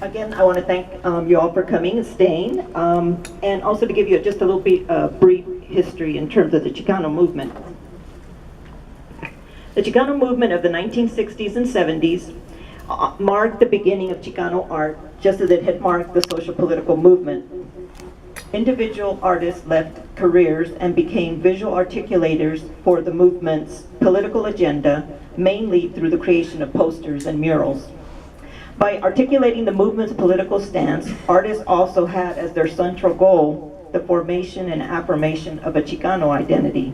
Again, I want to thank you all for coming and staying, and also to give you just a little bit brief history in terms of the Chicano movement. The Chicano movement of the 1960s and 70s marked the beginning of Chicano art, just as it had marked the social political movement. Individual artists left careers and became visual articulators for the movement's political agenda, mainly through the creation of posters and murals. By articulating the movement's political stance, artists also had as their central goal the formation and affirmation of a Chicano identity.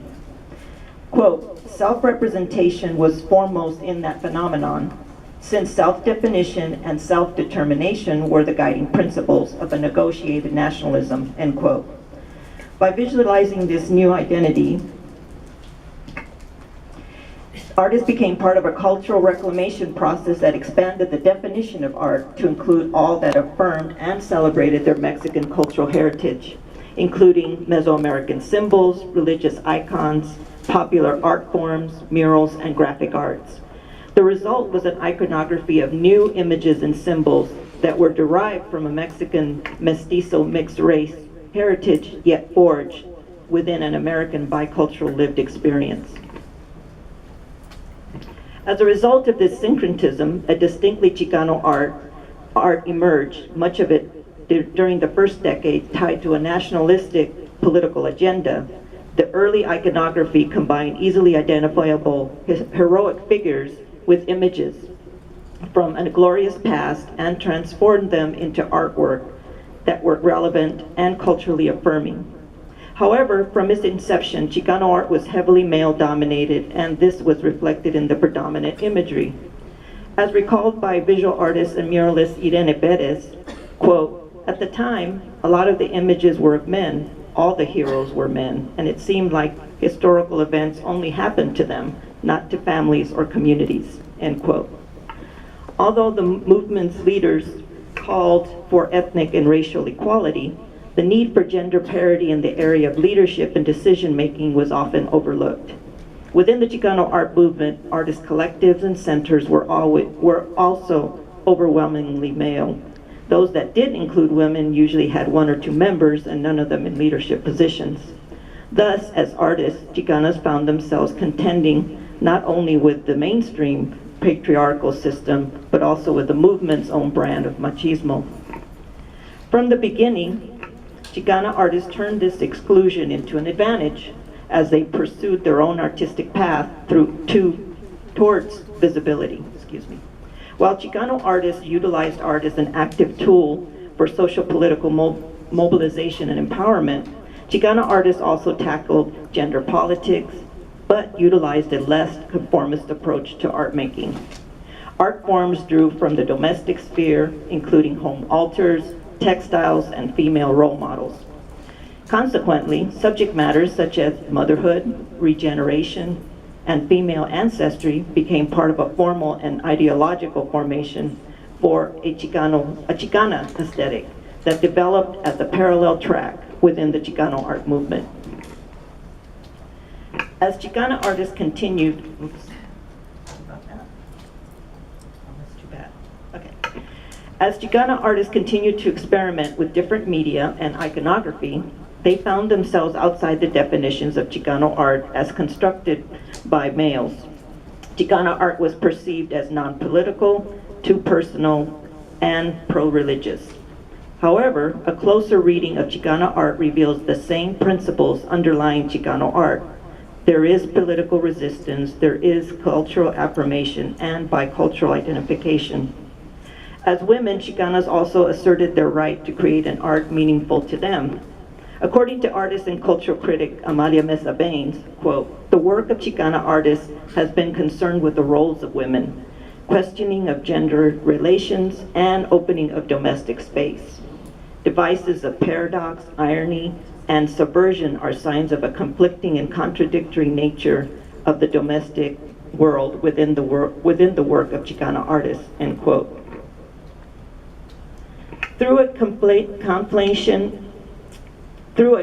Quote, self-representation was foremost in that phenomenon, since self-definition and self-determination were the guiding principles of a negotiated nationalism, end quote. By visualizing this new identity, artists became part of a cultural reclamation process that expanded the definition of art to include all that affirmed and celebrated their Mexican cultural heritage, including Mesoamerican symbols, religious icons, popular art forms, murals, and graphic arts. The result was an iconography of new images and symbols that were derived from a Mexican mestizo mixed race heritage, yet forged within an American bicultural lived experience. As a result of this syncretism, a distinctly Chicano art emerged, much of it during the first decade tied to a nationalistic political agenda. The early iconography combined easily identifiable heroic figures with images from a glorious past and transformed them into artwork that were relevant and culturally affirming. However, from its inception, Chicano art was heavily male-dominated, and this was reflected in the predominant imagery. As recalled by visual artist and muralist Irene Perez, quote, at the time, a lot of the images were of men. All the heroes were men, and it seemed like historical events only happened to them, not to families or communities, end quote. Although the movement's leaders called for ethnic and racial equality, the need for gender parity in the area of leadership and decision-making was often overlooked. Within the Chicano art movement, artist collectives and centers were also overwhelmingly male. Those that did include women usually had one or two members and none of them in leadership positions. Thus, as artists, Chicanas found themselves contending not only with the mainstream patriarchal system, but also with the movement's own brand of machismo. From the beginning, Chicana artists turned this exclusion into an advantage as they pursued their own artistic path towards visibility. While Chicano artists utilized art as an active tool for social political mobilization and empowerment, Chicano artists also tackled gender politics, but utilized a less conformist approach to art making. Art forms drew from the domestic sphere, including home altars, textiles, and female role models. Consequently, subject matters such as motherhood, regeneration, and female ancestry became part of a formal and ideological formation for a Chicana aesthetic that developed as a parallel track within the Chicano art movement. As Chicana artists continued, As Chicana artists continued to experiment with different media and iconography, they found themselves outside the definitions of Chicano art as constructed by males. Chicana art was perceived as non-political, too personal, and pro-religious. However, a closer reading of Chicana art reveals the same principles underlying Chicano art. There is political resistance, there is cultural affirmation, and bicultural identification. As women, Chicanas also asserted their right to create an art meaningful to them. According to artist and cultural critic Amalia Mesa Baines, quote, the work of Chicana artists has been concerned with the roles of women, questioning of gender relations, and opening of domestic space. Devices of paradox, irony, and subversion are signs of a conflicting and contradictory nature of the domestic world within the work of Chicana artists, end quote. Through a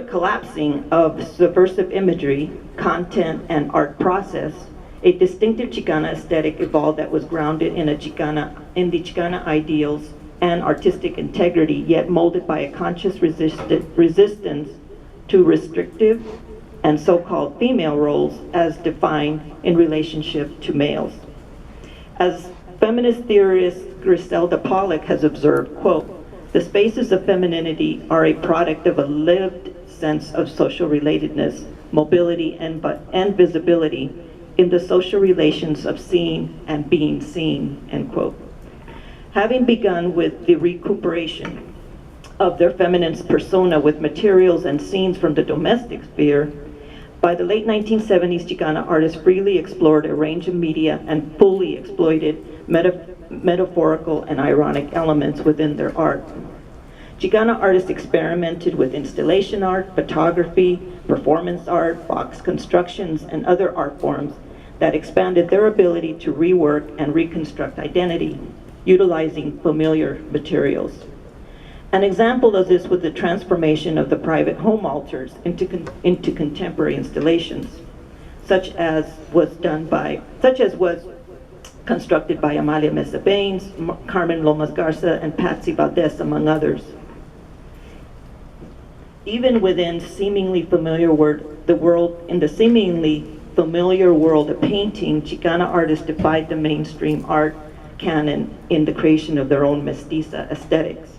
collapsing of subversive imagery, content, and art process, a distinctive Chicana aesthetic evolved that was grounded in the Chicana ideals and artistic integrity, yet molded by a conscious resistance to restrictive and so-called female roles as defined in relationship to males. As feminist theorist Griselda Pollock has observed, quote, "The spaces of femininity are a product of a lived sense of social relatedness, mobility, and visibility in the social relations of seeing and being seen," end quote. Having begun with the recuperation of their feminine persona with materials and scenes from the domestic sphere, by the late 1970s, Chicana artists freely explored a range of media and fully exploited metaphorical and ironic elements within their art. Chicana artists experimented with installation art, photography, performance art, box constructions, and other art forms that expanded their ability to rework and reconstruct identity, utilizing familiar materials. An example of this was the transformation of the private home altars into contemporary installations, such as was constructed by Amalia Mesa Baines, Carmen Lomas Garza, and Patsy Valdez, among others. Even within seemingly familiar in the seemingly familiar world of painting, Chicana artists defied the mainstream art canon in the creation of their own mestiza aesthetics.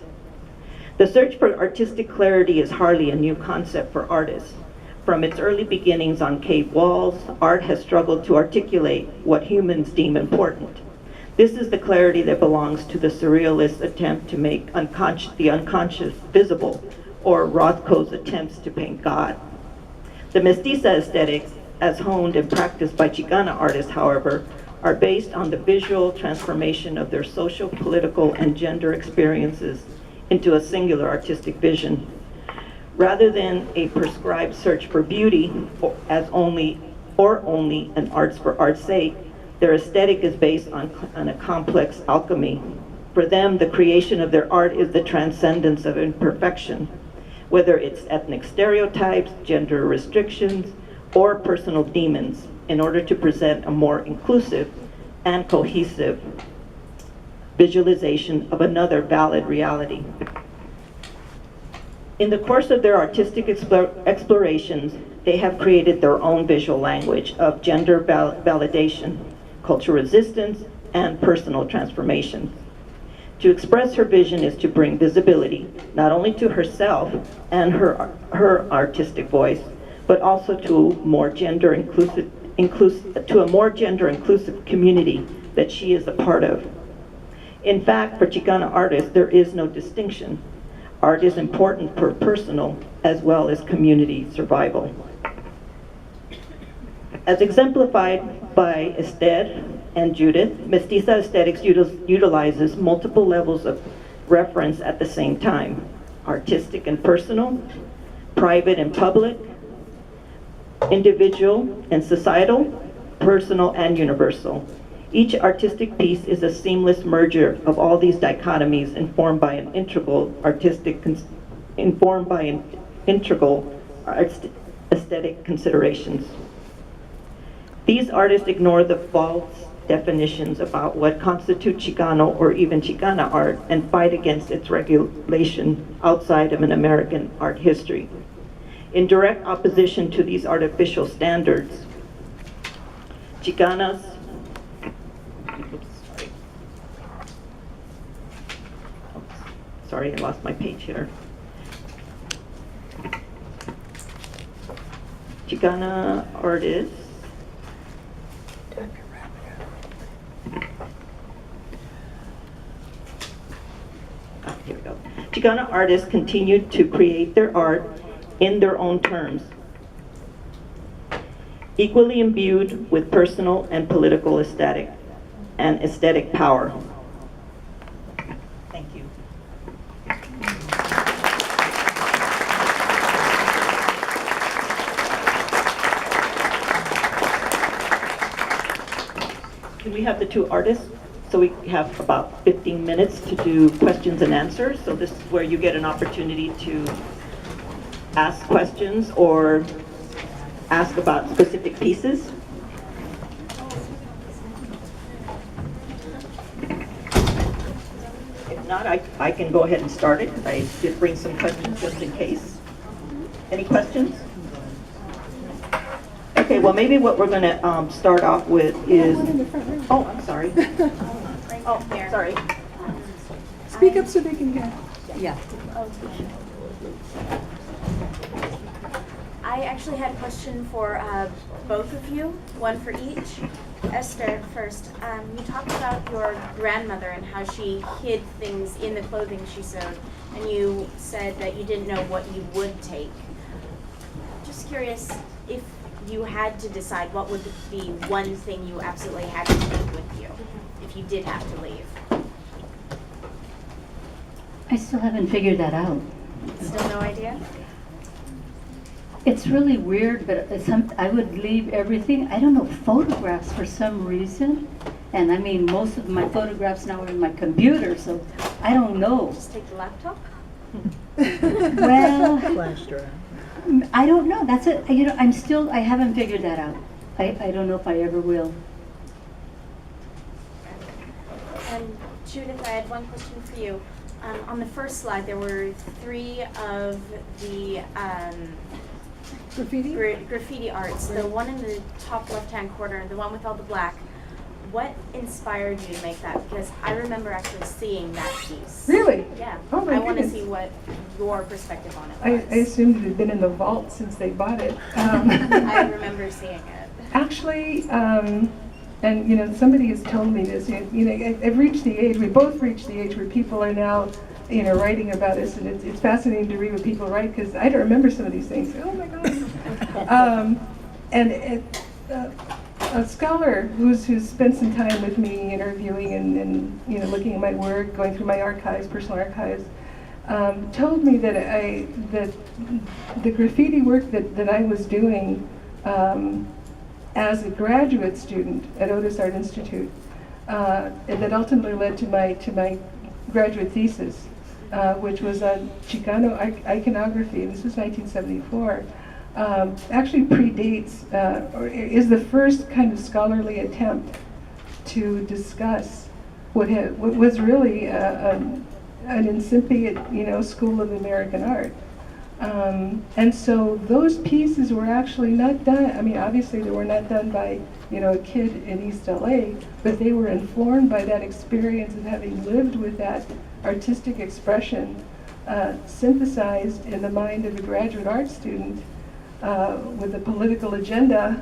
The search for artistic clarity is hardly a new concept for artists. From its early beginnings on cave walls, art has struggled to articulate what humans deem important. This is the clarity that belongs to the surrealist attempt to make the unconscious visible, or Rothko's attempts to paint God. The mestiza aesthetics, as honed and practiced by Chicana artists, however, are based on the visual transformation of their social, political, and gender experiences into a singular artistic vision. Rather than a prescribed search for beauty or only an arts for art's sake, their aesthetic is based on a complex alchemy. For them, the creation of their art is the transcendence of imperfection, whether it's ethnic stereotypes, gender restrictions, or personal demons, in order to present a more inclusive and cohesive visualization of another valid reality. In the course of their artistic explorations, they have created their own visual language of gender validation, cultural resistance, and personal transformation. To express her vision is to bring visibility, not only to herself and her artistic voice, but also to a more gender inclusive community that she is a part of. In fact, for Chicana artists, there is no distinction. Art is important for personal as well as community survival. As exemplified by Ester and Judithe, mestiza aesthetics utilizes multiple levels of reference at the same time: artistic and personal, private and public, individual and societal, personal and universal. Each artistic piece is a seamless merger of all these dichotomies informed by integral aesthetic considerations. These artists ignore the false definitions about what constitutes Chicano or even Chicana art and fight against its regulation outside of an American art history. In direct opposition to these artificial standards, Chicanas, sorry, I lost my page here. Chicana artists here we go. Chicana artists continued to create their art in their own terms, equally imbued with personal and political aesthetic power. Thank you. Can we have the two artists? So we have about 15 minutes to do questions and answers. So this is where you get an opportunity to ask questions or ask about specific pieces. not, I can go ahead and start it, because I did bring some questions just in case. Any questions? Okay, well, maybe what we're going to start off with is... Oh, I'm sorry. Oh, sorry. Speak up so they can hear. Yeah. I actually had a question for both of you, one for each. Esther, first, you talked about your grandmother and how she hid things in the clothing she sewed, and you said that you didn't know what you would take. Just curious, if you had to decide, what would be one thing you absolutely had to take with you, if you did have to leave? I still haven't figured that out. Still no idea? It's really weird, but I would leave everything. I don't know, photographs for some reason. And I mean, most of my photographs now are in my computer, so I don't know. Just take the laptop? Well, I don't know. That's it. You know, I haven't figured that out. I don't know if I ever will. And Judith, I had one question for you. On the first slide, there were 3 of the graffiti arts. The one in the top left-hand corner, the one with all the black. What inspired you to make that? Because I remember actually seeing that piece. Really? Yeah. Oh my I want to goodness. see what your perspective on it I was. assumed it had been in the vault since they bought it. I remember seeing it. Actually, and you know, somebody has told me this. You know, I've reached the age. We both reached the age where people are now, you know, writing about us, and it's fascinating to read what people write because I don't remember some of these things. Oh my God! A scholar who's spent some time with me interviewing and you know, looking at my work, going through my archives, personal archives, told me that that the graffiti work that I was doing as a graduate student at Otis Art Institute, and that ultimately led to my graduate thesis, which was on Chicano iconography. This was 1974. Actually predates, or is the first kind of scholarly attempt to discuss what was really an incipient, you know, school of American art. And so those pieces were actually not done, I mean, obviously they were not done by, you know, a kid in East LA, but they were informed by that experience of having lived with that artistic expression synthesized in the mind of a graduate art student with a political agenda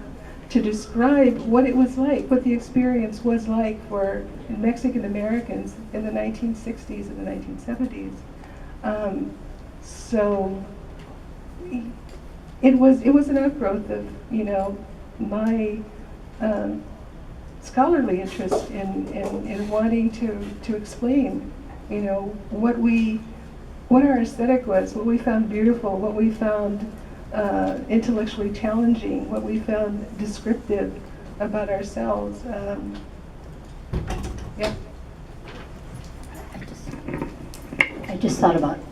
to describe what it was like, what the experience was like for Mexican Americans in the 1960s and the 1970s. So it was an outgrowth of, you know, my scholarly interest in wanting to explain, you know, what our aesthetic was, what we found beautiful, what we found intellectually challenging, what we found descriptive about ourselves. Yeah. I just thought about it.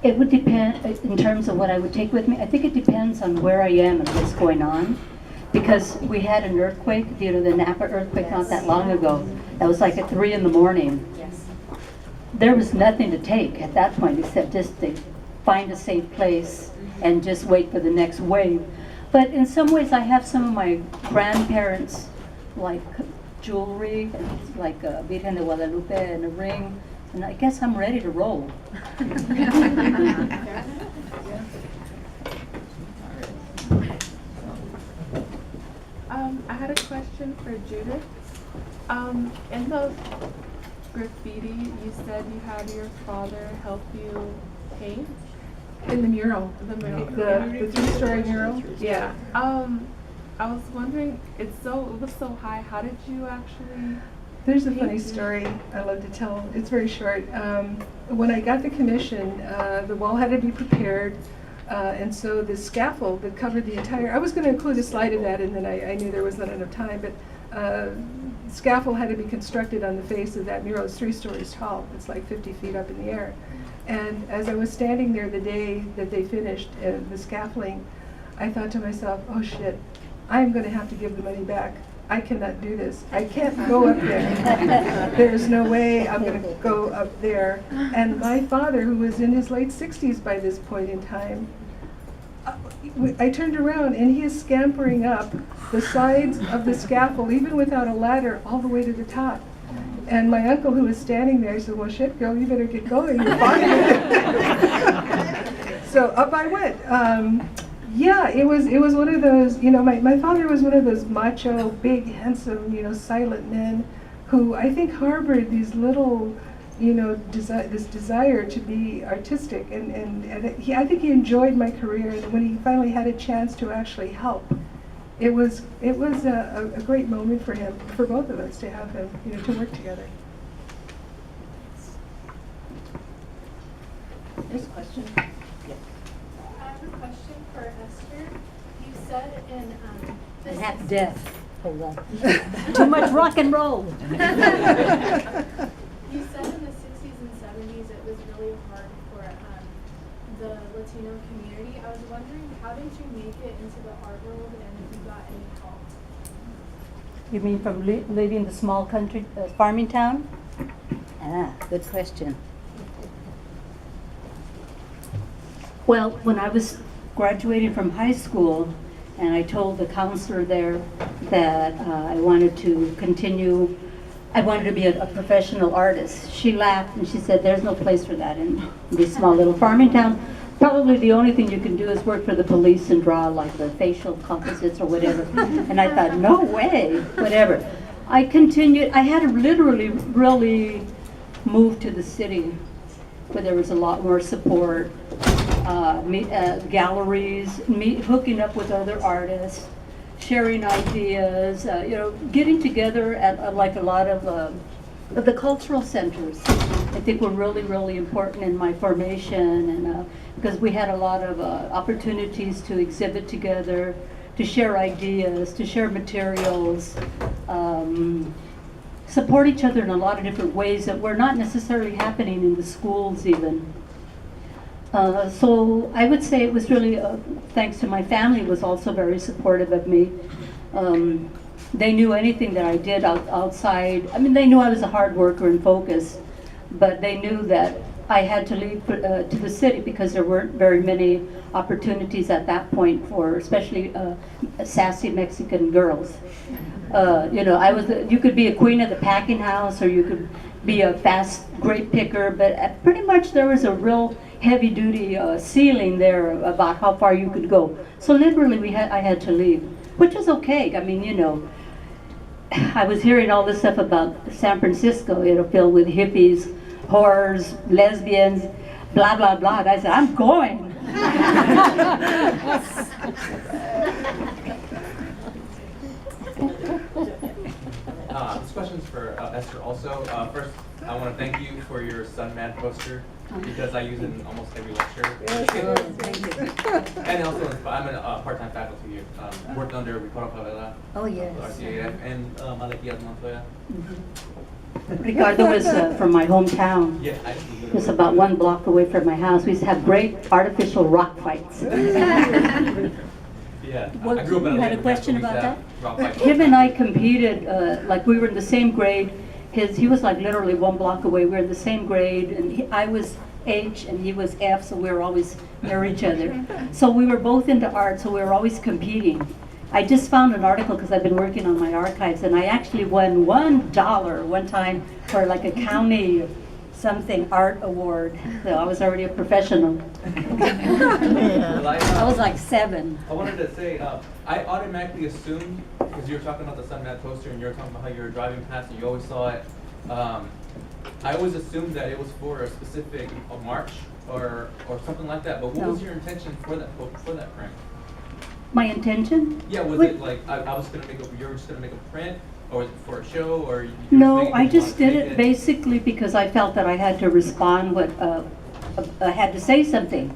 It would depend in terms of what I would take with me. I think it depends on where I am and what's going on. Because we had an earthquake, you know, the Napa earthquake not that long ago. That was like at 3 in the morning. Yes. There was nothing to take at that point except just to find a safe place and just wait for the next wave. But in some ways I have some of my grandparents, like jewelry, like a Virgen de Guadalupe and a ring, and I guess I'm ready to roll. I had a question for Judith. In the graffiti, you said you had your father help you paint In the mural, the mural. the 3-story mural. Yeah. I was wondering, it was so high. How did you actually? There's a funny story I love to tell. It's very short. When I got the commission, the wall had to be prepared, and so the scaffold that covered the entire, I was going to include a slide of that, and then I knew there was not enough time, but scaffold had to be constructed on the face of that mural. It's 3 stories tall. It's like 50 feet up in the air. And as I was standing there the day that they finished the scaffolding, I thought to myself, oh shit, I'm going to have to give the money back. I cannot do this. I can't go up there. There's no way I'm going to go up there. And my father, who was in his late 60s by this point in time, I turned around and he is scampering up the sides of the scaffold, even without a ladder, all the way to the top. And my uncle, who was standing there, said, "Well, shit, girl, you better get going. You're fine." So up I went. Yeah, it was one of those, my father was one of those macho, big, handsome, silent men who I think harbored these little, this desire to be artistic. And I think he enjoyed my career. And when he finally had a chance to actually help, it was a great moment for him, for both of us, to have him, to work together. There's a question. I have a question for Esther. You said in And half deaf. Hold on. Too much rock and roll. you said in the 60s and 70s it was really hard for the Latino community. I was wondering, how did you make it into the art world, and if you got any help? You mean from leaving the small country, farming town? Ah, good question. Well, when I was graduating from high school, and I told the counselor there that I wanted to continue, I wanted to be a professional artist. She laughed and she said, "There's no place for that in this small little farming town. Probably the only thing you can do is work for the police and draw like the facial composites or whatever." And I thought, no way, whatever. I continued, I had to literally really move to the city where there was a lot more support. Galleries, hooking up with other artists, sharing ideas, getting together at like a lot of the cultural centers. I think were really, really important in my formation, and because we had a lot of opportunities to exhibit together, to share ideas, to share materials, support each other in a lot of different ways that were not necessarily happening in the schools even. So I would say it was really, thanks to my family, was also very supportive of me. They knew anything that I did outside. I mean, they knew I was a hard worker and focused, but they knew that I had to leave to the city because there weren't very many opportunities at that point for, especially sassy Mexican girls. You could be a queen of the packing house, or you could be a fast grape picker, but pretty much there was a real heavy-duty ceiling there about how far you could go. So literally, I had to leave, which was okay. I mean, I was hearing all this stuff about San Francisco, filled with hippies, whores, lesbians, blah blah blah. And I said, I'm going. This question's for Esther also. First, I want to thank you for your Sun Man poster, because I use it in almost every lecture. Thank you. And also, I'm a part-time faculty here. Worked under Ricardo Favela, Oh, yes. RCAF, and Malaquias Montoya. Ricardo was from my hometown. Yeah, Just about 1 block away from my house. We used to have great artificial rock fights. Yeah, What, I grew up in you had a Lakewood, question so we used about to have rock fights all Him the and time. I competed, like we were in the same grade. He was like literally 1 block away. We were in the same grade, and I was H and he was F, so we were always near each other. So we were both into art, so we were always competing. I just found an article because I've been working on my archives, and I actually won $1 one time for like a county something art award. So I was already a professional. Well, I was like 7. I wanted to say, I automatically assumed, because you were talking about the Sunman poster and you were talking about how you were driving past and you always saw it, I always assumed that it was for a specific march or something like that, but what was your intention for that print? My intention? Yeah, was What- it like, I was gonna you were just gonna make a print, or was it for a show, or you No, making I it just to did make it basically because I felt that I had to respond I had to say something.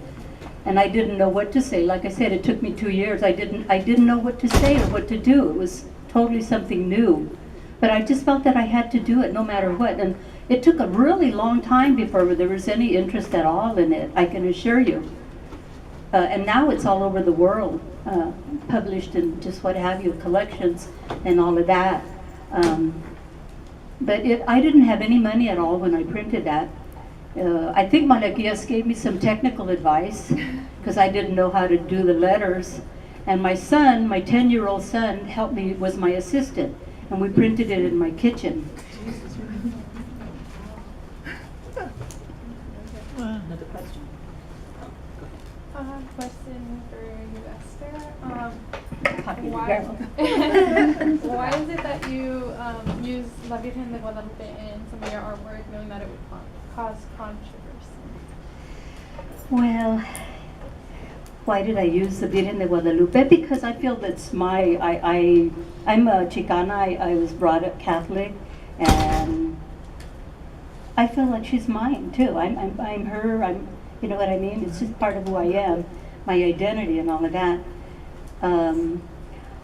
And I didn't know what to say. Like I said, it took me 2 years. I didn't know what to say or what to do. It was totally something new. But I just felt that I had to do it no matter what. And it took a really long time before there was any interest at all in it, I can assure you. and now it's all over the world, published in just what have you, collections and all of that. But I didn't have any money at all when I printed that. I think Malaquias gave me some technical advice because I didn't know how to do the letters. And my son, my 10-year-old son, helped me, was my assistant, and we printed it in my kitchen. Another question? Question for you, Esther. Why is it that you use La Virgen de Guadalupe in some of your artwork, knowing that it would cause controversy? Well, why did I use the Virgen de Guadalupe? Because I feel that's I'm a Chicana. I was brought up Catholic, and I feel like she's mine too. I'm her. You know what I mean? It's just part of who I am, my identity and all of that.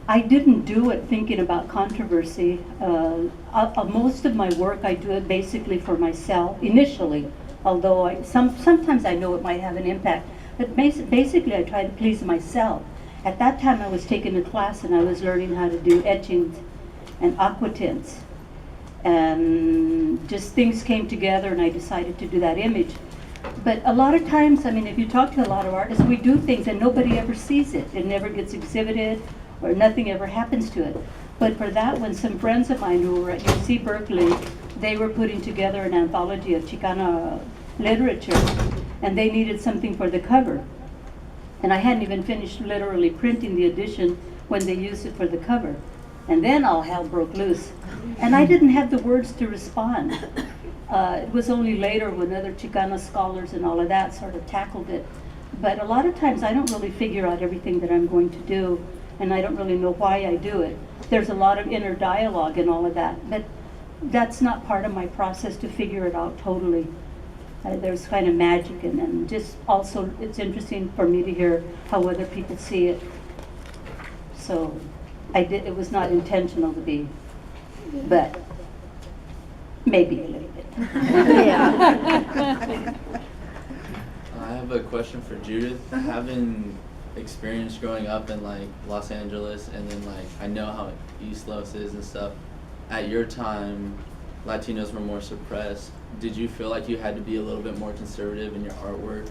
I didn't do it thinking about controversy. Most of my work, I do it basically for myself initially, although sometimes I know it might have an impact. But basically, I try to please myself. At that time, I was taking a class and I was learning how to do etchings and aquatints. And just things came together and I decided to do that image. But a lot of times, I mean, if you talk to a lot of artists, we do things and nobody ever sees it. It never gets exhibited or nothing ever happens to it. But for that one, some friends of mine who were at UC Berkeley, they were putting together an anthology of Chicana literature, and they needed something for the cover. And I hadn't even finished literally printing the edition when they used it for the cover. And then all hell broke loose. And I didn't have the words to respond. It was only later when other Chicana scholars and all of that sort of tackled it. But a lot of times I don't really figure out everything that I'm going to do, and I don't really know why I do it. There's a lot of inner dialogue and all of that, but that's not part of my process to figure it out totally. There's kind of magic in it, and just also it's interesting for me to hear how other people see it. So it was not intentional to be, but maybe a little bit. Yeah. I have a question for Judith. Having experience growing up in like Los Angeles, and then like I know how East Los is and stuff. At your time, Latinos were more suppressed. Did you feel like you had to be a little bit more conservative in your artwork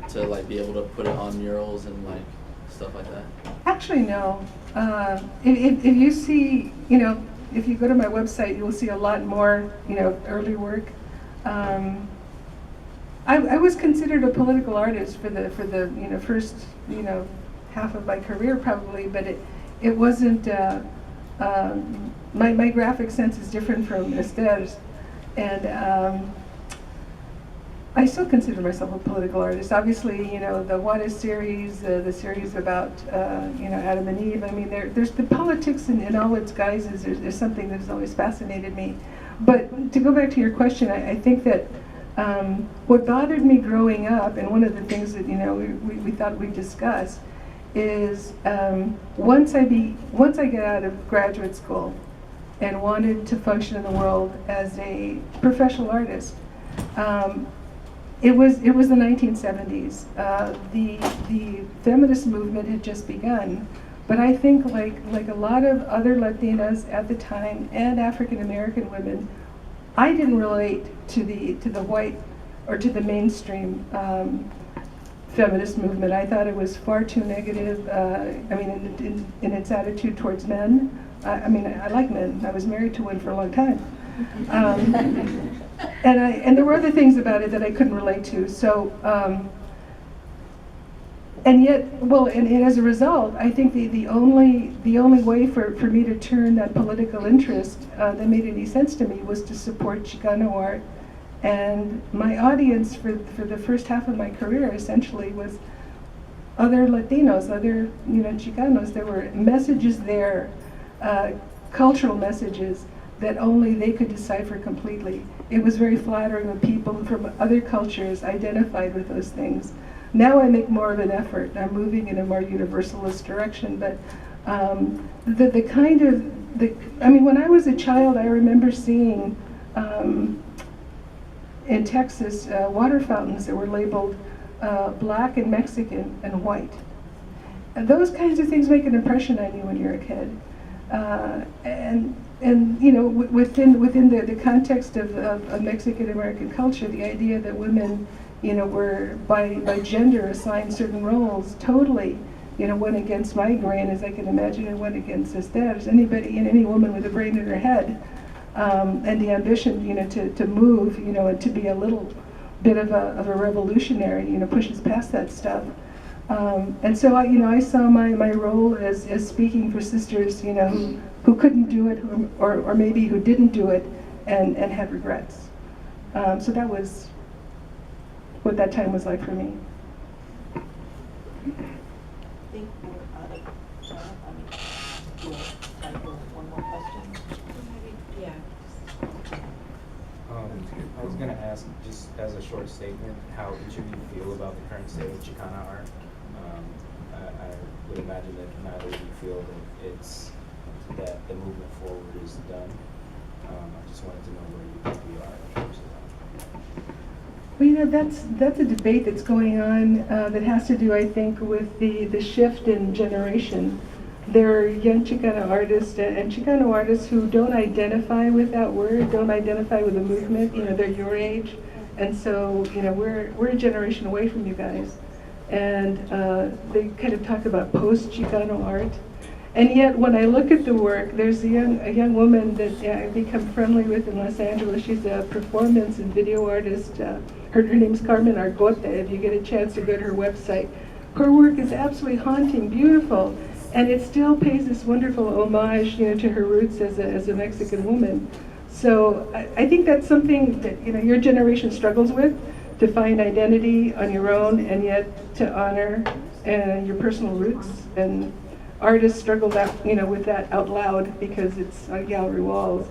to like be able to put it on murals and like stuff like that? Actually, no. If you see, if you go to my website, you'll see a lot more, early work. I was considered a political artist for the first half of my career probably, but it wasn't. My graphic sense is different from Ester's, and I still consider myself a political artist. Obviously, the Juarez series, the series about Adam and Eve. I mean, there's the politics in all its guises. There's something that has always fascinated me. But to go back to your question, I think that what bothered me growing up, and one of the things that we thought we'd discuss, is once I get out of graduate school and wanted to function in the world as a professional artist. It was the 1970s. The feminist movement had just begun, but I think like a lot of other Latinas at the time and African American women, I didn't relate to the white or to the mainstream feminist movement. I thought it was far too negative. In its attitude towards men. I like men. I was married to one for a long time. And there were other things about it that I couldn't relate to. So, and as a result, I think the only way for me to turn that political interest that made any sense to me was to support Chicano art. And my audience for the first half of my career essentially was other Latinos, other Chicanos. There were messages there, cultural messages that only they could decipher completely. It was very flattering when people from other cultures identified with those things. Now I make more of an effort. I'm moving in a more universalist direction, but when I was a child, I remember seeing in Texas water fountains that were labeled black and Mexican and white. And those kinds of things make an impression on you when you're a kid. And you know, within the context of Mexican American culture, the idea that women, you know, were by gender assigned certain roles totally, you know, went against my grain, as I can imagine, and went against Ester's. Anybody, and any woman with a brain in her head, and the ambition, you know, to move, you know, and to be a little bit of a revolutionary, you know, pushes past that stuff. And so I saw my role as speaking for sisters, you know, who couldn't do it, or maybe who didn't do it, and had regrets. So that was what that time was like for me. I think we're out of time. I mean, do you have time for one more question? Yeah. I was going to ask, just as a short statement, how each of you feel about the current state of Chicana art. I would imagine that neither of you feel that the movement forward is done. I just wanted to know where you think we are in terms of that. Well, you know, that's a debate that's going on that has to do, I think, with the shift in generation. There are young Chicana artists and Chicano artists who don't identify with that word, don't identify with the movement. You know, they're your age, and so you know we're a generation away from you guys. And they kind of talk about post-Chicano art. And yet, when I look at the work, there's a young woman that I've become friendly with in Los Angeles. She's a performance and video artist. Her name's Carmen Argote. If you get a chance to go to her website, her work is absolutely haunting, beautiful, and it still pays this wonderful homage, you know, to her roots as a Mexican woman. So I think that's something that your generation struggles with, to find identity on your own, and yet to honor your personal roots. And artists struggle with that out loud because it's on gallery walls.